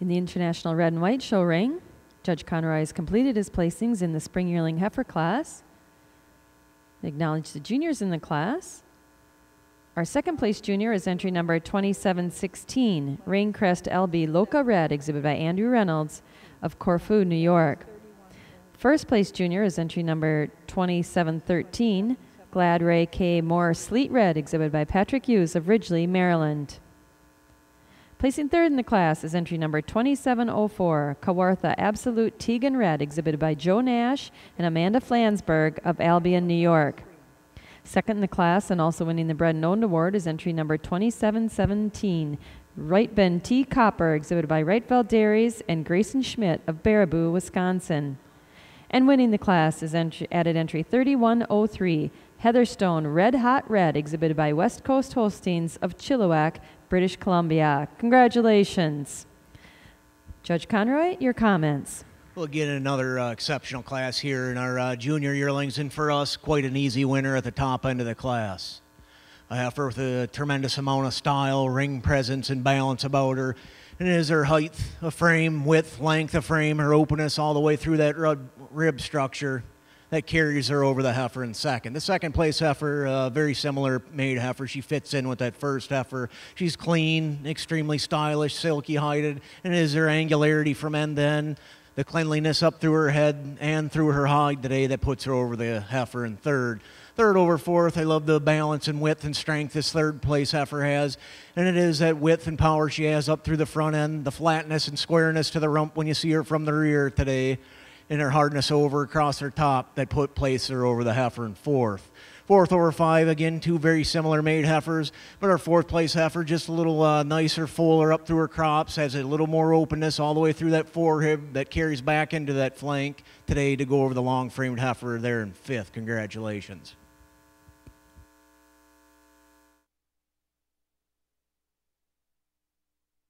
In the International Red and White Show Ring, Judge Conroy has completed his placings in the Spring Yearling Heifer class. Acknowledge the juniors in the class. Our second place junior is entry number 2716, Raincrest LB Loca Red, exhibited by Andrew Reynolds of Corfu, New York. First place junior is entry number 2713, Glad Ray K. Moore Sleet Red, exhibited by Patrick Hughes of Ridgely, Maryland. Placing third in the class is entry number 2704, Kawartha Absolute Tegan Red, exhibited by Joe Nash and Amanda Flansburgh of Albion, New York. Second in the class and also winning the Bred and Owned Award is entry number 2717, Reitben T. Copper, exhibited by Reitveld Dairies and Grayson Schmidt of Baraboo, Wisconsin. And winning the class is added entry 3103, Heatherstone Red Hot Red, exhibited by West Coast Holsteins of Chilliwack, British Columbia. Congratulations. Judge Conroy, your comments. Well, again, another exceptional class here in our junior yearlings, and for us, quite an easy winner at the top end of the class. A heifer with a tremendous amount of style, ring presence, and balance about her. And it is her height of frame, width, length of frame, her openness all the way through that rib structure that carries her over the heifer in second. The second place heifer, very similar made heifer. She fits in with that first heifer. She's clean, extremely stylish, silky hided, and it is her angularity from end to end, the cleanliness up through her head and through her hide today that puts her over the heifer in third. Third over fourth, I love the balance and width and strength this third place heifer has. And it is that width and power she has up through the front end, the flatness and squareness to the rump when you see her from the rear today, and her hardness over across her top that places her over the heifer in fourth. Fourth over five, again, two very similar made heifers, but our fourth place heifer just a little nicer, fuller up through her crops, has a little more openness all the way through that forehead that carries back into that flank today to go over the long-framed heifer there in fifth. Congratulations.